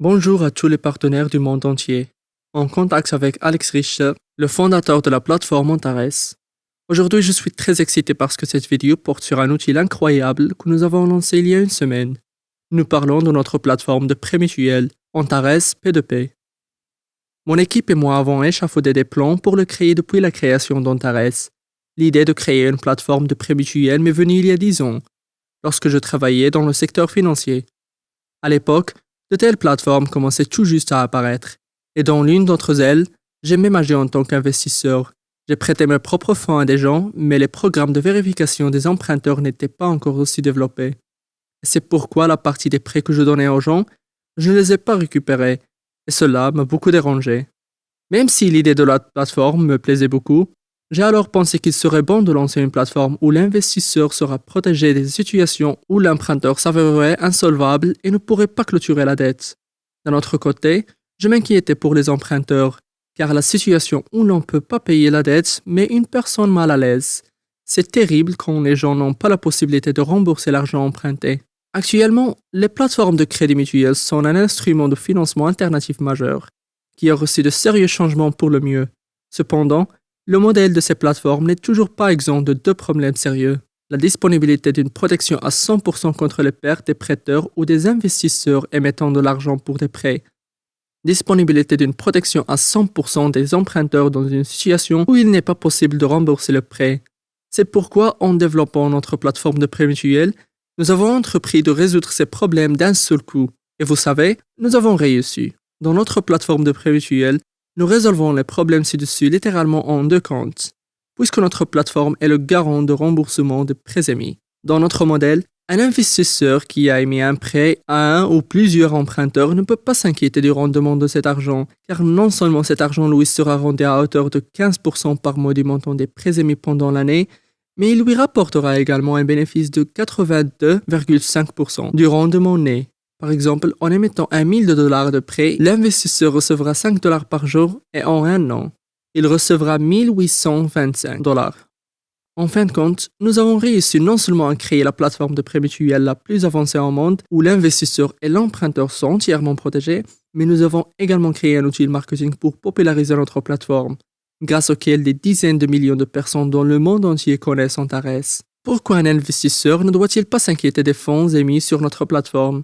Bonjour à tous les partenaires du monde entier. En contact avec Alex Richter, le fondateur de la plateforme Antares. Aujourd'hui, je suis très excité parce que cette vidéo porte sur un outil incroyable que nous avons lancé il y a une semaine. Nous parlons de notre plateforme de prêt mutuel, Antares P2P. Mon équipe et moi avons échafaudé des plans pour le créer depuis la création d'Antares. L'idée de créer une plateforme de prêt mutuel m'est venue il y a 10 ans, lorsque je travaillais dans le secteur financier. À l'époque, de telles plateformes commençaient tout juste à apparaître, et dans l'une d'entre elles, j'ai m'imagé en tant qu'investisseur. J'ai prêté mes propres fonds à des gens, mais les programmes de vérification des emprunteurs n'étaient pas encore aussi développés. C'est pourquoi la partie des prêts que je donnais aux gens, je ne les ai pas récupérés, et cela m'a beaucoup dérangé. Même si l'idée de la plateforme me plaisait beaucoup, j'ai alors pensé qu'il serait bon de lancer une plateforme où l'investisseur sera protégé des situations où l'emprunteur s'avérerait insolvable et ne pourrait pas clôturer la dette. D'un autre côté, je m'inquiétais pour les emprunteurs, car la situation où l'on ne peut pas payer la dette met une personne mal à l'aise. C'est terrible quand les gens n'ont pas la possibilité de rembourser l'argent emprunté. Actuellement, les plateformes de crédit mutuel sont un instrument de financement alternatif majeur, qui a reçu de sérieux changements pour le mieux. Cependant, le modèle de ces plateformes n'est toujours pas exempt de deux problèmes sérieux. La disponibilité d'une protection à 100% contre les pertes des prêteurs ou des investisseurs émettant de l'argent pour des prêts. Disponibilité d'une protection à 100% des emprunteurs dans une situation où il n'est pas possible de rembourser le prêt. C'est pourquoi, en développant notre plateforme de prêt mutuel, nous avons entrepris de résoudre ces problèmes d'un seul coup. Et vous savez, nous avons réussi. Dans notre plateforme de prêt mutuel, nous résolvons les problèmes ci-dessus littéralement en deux comptes, puisque notre plateforme est le garant de remboursement de prêts émis. Dans notre modèle, un investisseur qui a émis un prêt à un ou plusieurs emprunteurs ne peut pas s'inquiéter du rendement de cet argent, car non seulement cet argent lui sera rendu à hauteur de 15% par mois du montant des prêts émis pendant l'année, mais il lui rapportera également un bénéfice de 82,5% du rendement né. Par exemple, en émettant $1 000 de prêt, l'investisseur recevra $5 par jour et en un an, il recevra $1 825. En fin de compte, nous avons réussi non seulement à créer la plateforme de prêt mutuel la plus avancée au monde, où l'investisseur et l'emprunteur sont entièrement protégés, mais nous avons également créé un outil de marketing pour populariser notre plateforme, grâce auquel des dizaines de millions de personnes dans le monde entier connaissent Antares. Pourquoi un investisseur ne doit-il pas s'inquiéter des fonds émis sur notre plateforme?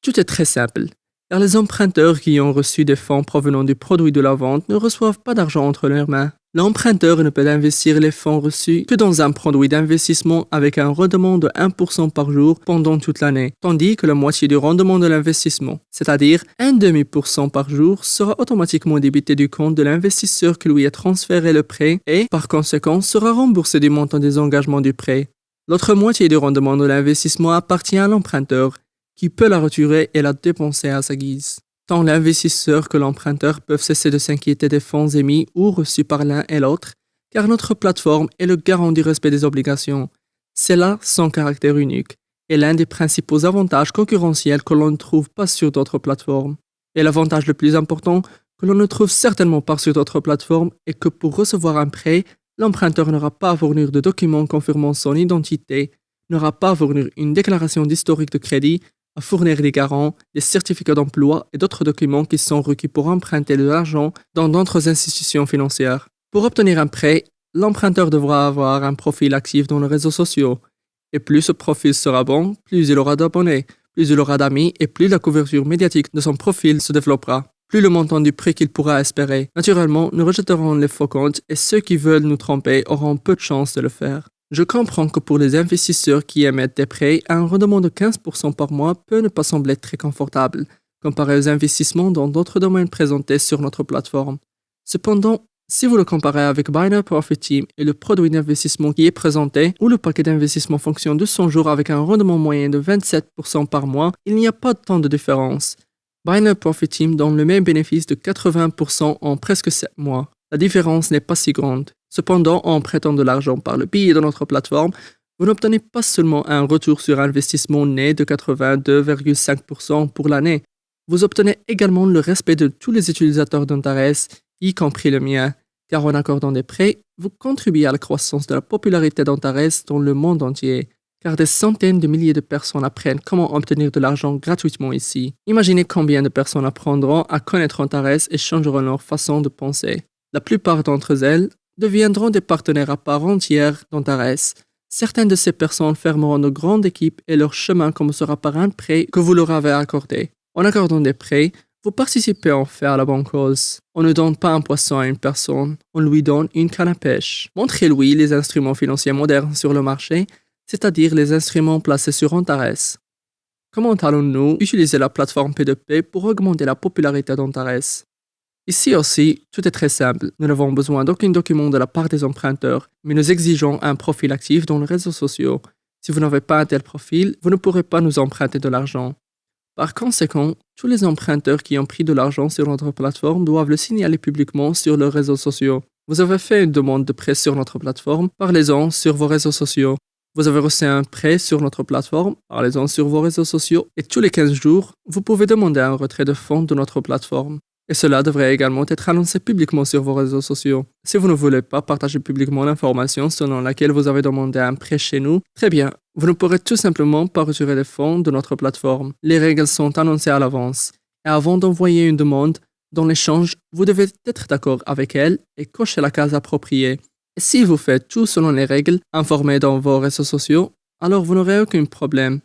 Tout est très simple, car les emprunteurs qui ont reçu des fonds provenant du produit de la vente ne reçoivent pas d'argent entre leurs mains. L'emprunteur ne peut investir les fonds reçus que dans un produit d'investissement avec un rendement de 1% par jour pendant toute l'année, tandis que la moitié du rendement de l'investissement, c'est-à-dire 0,5% par jour, sera automatiquement débité du compte de l'investisseur qui lui a transféré le prêt et, par conséquent, sera remboursé du montant des engagements du prêt. L'autre moitié du rendement de l'investissement appartient à l'emprunteur, qui peut la retirer et la dépenser à sa guise. Tant l'investisseur que l'emprunteur peuvent cesser de s'inquiéter des fonds émis ou reçus par l'un et l'autre, car notre plateforme est le garant du respect des obligations. C'est là son caractère unique et l'un des principaux avantages concurrentiels que l'on ne trouve pas sur d'autres plateformes. Et l'avantage le plus important que l'on ne trouve certainement pas sur d'autres plateformes est que pour recevoir un prêt, l'emprunteur n'aura pas à fournir de documents confirmant son identité, n'aura pas à fournir une déclaration d'historique de crédit, à fournir des garants, des certificats d'emploi et d'autres documents qui sont requis pour emprunter de l'argent dans d'autres institutions financières. Pour obtenir un prêt, l'emprunteur devra avoir un profil actif dans les réseaux sociaux. Et plus ce profil sera bon, plus il aura d'abonnés, plus il aura d'amis et plus la couverture médiatique de son profil se développera. Plus le montant du prêt qu'il pourra espérer. Naturellement, nous rejetterons les faux comptes et ceux qui veulent nous tromper auront peu de chances de le faire. Je comprends que pour les investisseurs qui émettent des prêts, un rendement de 15% par mois peut ne pas sembler très confortable, comparé aux investissements dans d'autres domaines présentés sur notre plateforme. Cependant, si vous le comparez avec Buy Now Profit Team et le produit d'investissement qui est présenté, où le paquet d'investissement fonctionne de 100 jours avec un rendement moyen de 27% par mois, il n'y a pas tant de différence. Buy Now Profit Team donne le même bénéfice de 80% en presque 7 mois. La différence n'est pas si grande. Cependant, en prêtant de l'argent par le biais de notre plateforme, vous n'obtenez pas seulement un retour sur investissement net de 82,5% pour l'année, vous obtenez également le respect de tous les utilisateurs d'Antares, y compris le mien, car en accordant des prêts, vous contribuez à la croissance de la popularité d'Antares dans le monde entier, car des centaines de milliers de personnes apprennent comment obtenir de l'argent gratuitement ici. Imaginez combien de personnes apprendront à connaître Antares et changeront leur façon de penser. La plupart d'entre elles deviendront des partenaires à part entière d'Antares. Certaines de ces personnes fermeront de grandes équipes et leur chemin commencera par un prêt que vous leur avez accordé. En accordant des prêts, vous participez en fait à la bonne cause. On ne donne pas un poisson à une personne, on lui donne une canne à pêche. Montrez-lui les instruments financiers modernes sur le marché, c'est-à-dire les instruments placés sur Antares. Comment allons-nous utiliser la plateforme P2P pour augmenter la popularité d'Antares? Ici aussi, tout est très simple. Nous n'avons besoin d'aucun document de la part des emprunteurs, mais nous exigeons un profil actif dans les réseaux sociaux. Si vous n'avez pas un tel profil, vous ne pourrez pas nous emprunter de l'argent. Par conséquent, tous les emprunteurs qui ont pris de l'argent sur notre plateforme doivent le signaler publiquement sur leurs réseaux sociaux. Vous avez fait une demande de prêt sur notre plateforme, parlez-en sur vos réseaux sociaux. Vous avez reçu un prêt sur notre plateforme, parlez-en sur vos réseaux sociaux. Et tous les 15 jours, vous pouvez demander un retrait de fonds de notre plateforme. Et cela devrait également être annoncé publiquement sur vos réseaux sociaux. Si vous ne voulez pas partager publiquement l'information selon laquelle vous avez demandé un prêt chez nous, très bien, vous ne pourrez tout simplement pas retirer les fonds de notre plateforme. Les règles sont annoncées à l'avance. Et avant d'envoyer une demande, dans l'échange, vous devez être d'accord avec elle et cocher la case appropriée. Et si vous faites tout selon les règles informées dans vos réseaux sociaux, alors vous n'aurez aucun problème.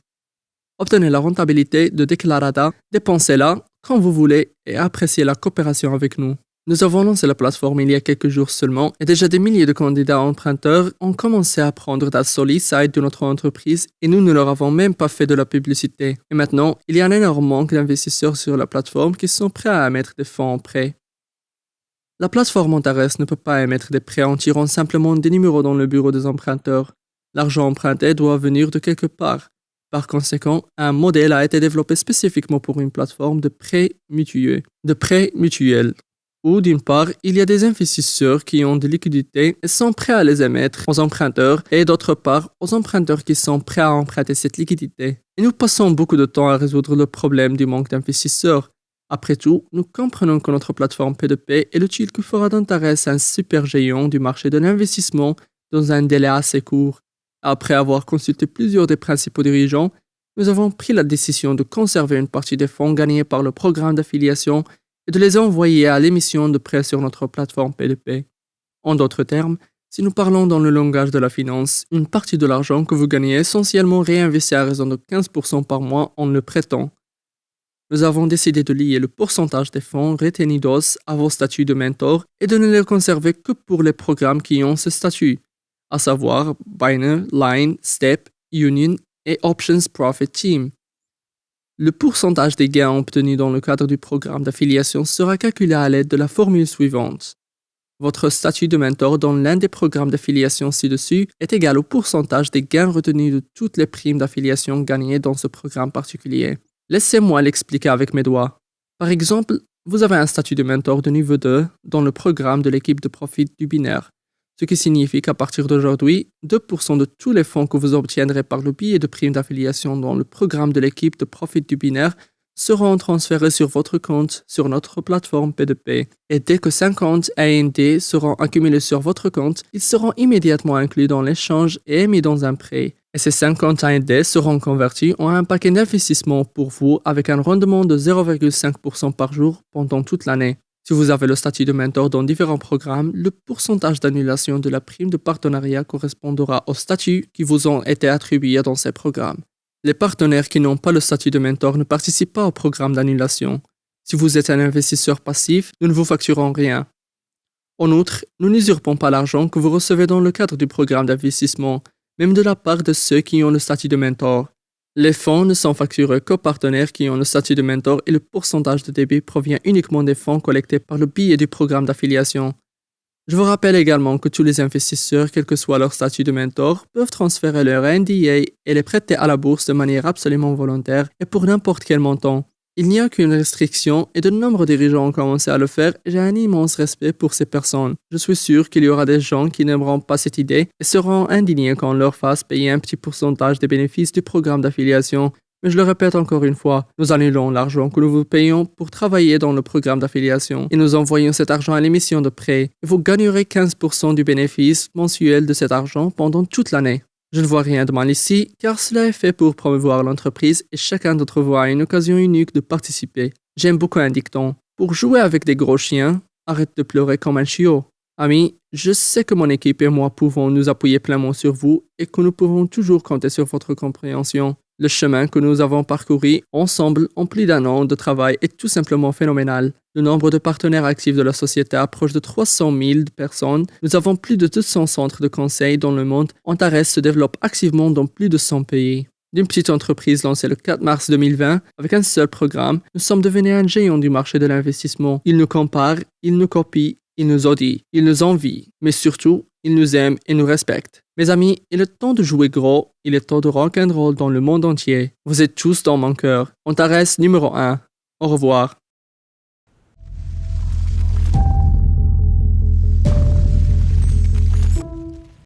Obtenez la rentabilité de Declarada, dépensez-la quand vous voulez et appréciez la coopération avec nous. Nous avons lancé la plateforme il y a quelques jours seulement et déjà des milliers de candidats emprunteurs ont commencé à prendre d'assaut l'e-site de notre entreprise et nous ne leur avons même pas fait de la publicité. Et maintenant, il y a un énorme manque d'investisseurs sur la plateforme qui sont prêts à émettre des fonds en prêt. La plateforme Antares ne peut pas émettre des prêts en tirant simplement des numéros dans le bureau des emprunteurs. L'argent emprunté doit venir de quelque part. Par conséquent, un modèle a été développé spécifiquement pour une plateforme de prêts mutuels, où d'une part, il y a des investisseurs qui ont des liquidités et sont prêts à les émettre aux emprunteurs, et d'autre part, aux emprunteurs qui sont prêts à emprunter cette liquidité. Et nous passons beaucoup de temps à résoudre le problème du manque d'investisseurs. Après tout, nous comprenons que notre plateforme P2P est l'outil qui fera d'Antares un super géant du marché de l'investissement dans un délai assez court. Après avoir consulté plusieurs des principaux dirigeants, nous avons pris la décision de conserver une partie des fonds gagnés par le programme d'affiliation et de les envoyer à l'émission de prêts sur notre plateforme P2P. En d'autres termes, si nous parlons dans le langage de la finance, une partie de l'argent que vous gagnez est essentiellement réinvesti à raison de 15% par mois en le prêtant. Nous avons décidé de lier le pourcentage des fonds retenidos à vos statuts de mentor et de ne les conserver que pour les programmes qui ont ce statut, à savoir Binary, Line, Step, Union et Options Profit Team. Le pourcentage des gains obtenus dans le cadre du programme d'affiliation sera calculé à l'aide de la formule suivante. Votre statut de mentor dans l'un des programmes d'affiliation ci-dessus est égal au pourcentage des gains retenus de toutes les primes d'affiliation gagnées dans ce programme particulier. Laissez-moi l'expliquer avec mes doigts. Par exemple, vous avez un statut de mentor de niveau 2 dans le programme de l'équipe de profit du binaire. Ce qui signifie qu'à partir d'aujourd'hui, 2% de tous les fonds que vous obtiendrez par le biais de primes d'affiliation dans le programme de l'équipe de profit du binaire seront transférés sur votre compte sur notre plateforme P2P. Et dès que 50 AND seront accumulés sur votre compte, ils seront immédiatement inclus dans l'échange et émis dans un prêt. Et ces 50 AND seront convertis en un paquet d'investissement pour vous avec un rendement de 0,5% par jour pendant toute l'année. Si vous avez le statut de mentor dans différents programmes, le pourcentage d'annulation de la prime de partenariat correspondra aux statuts qui vous ont été attribués dans ces programmes. Les partenaires qui n'ont pas le statut de mentor ne participent pas au programme d'annulation. Si vous êtes un investisseur passif, nous ne vous facturons rien. En outre, nous n'usurpons pas l'argent que vous recevez dans le cadre du programme d'investissement, même de la part de ceux qui ont le statut de mentor. Les fonds ne sont facturés qu'aux partenaires qui ont le statut de mentor et le pourcentage de débit provient uniquement des fonds collectés par le biais du programme d'affiliation. Je vous rappelle également que tous les investisseurs, quel que soit leur statut de mentor, peuvent transférer leur NDA et les prêter à la bourse de manière absolument volontaire et pour n'importe quel montant. Il n'y a aucune restriction et de nombreux dirigeants ont commencé à le faire et j'ai un immense respect pour ces personnes. Je suis sûr qu'il y aura des gens qui n'aimeront pas cette idée et seront indignés quand on leur fasse payer un petit pourcentage des bénéfices du programme d'affiliation. Mais je le répète encore une fois, nous annulons l'argent que nous vous payons pour travailler dans le programme d'affiliation et nous envoyons cet argent à l'émission de prêt. Et vous gagnerez 15% du bénéfice mensuel de cet argent pendant toute l'année. Je ne vois rien de mal ici, car cela est fait pour promouvoir l'entreprise et chacun d'entre vous a une occasion unique de participer. J'aime beaucoup un dicton. Pour jouer avec des gros chiens, arrête de pleurer comme un chiot. Amis, je sais que mon équipe et moi pouvons nous appuyer pleinement sur vous et que nous pouvons toujours compter sur votre compréhension. Le chemin que nous avons parcouru ensemble en plus d'1 an de travail est tout simplement phénoménal. Le nombre de partenaires actifs de la société approche de 300 000 personnes. Nous avons plus de 200 centres de conseil dans le monde. Antares se développe activement dans plus de 100 pays. D'une petite entreprise lancée le 4 mars 2020 avec un seul programme, nous sommes devenus un géant du marché de l'investissement. Ils nous comparent, ils nous copient, ils nous odient, ils nous envient, mais surtout, ils nous aiment et nous respectent. Mes amis, il est temps de jouer gros, il est temps de rock'n'roll dans le monde entier. Vous êtes tous dans mon cœur. Antares numéro 1. Au revoir.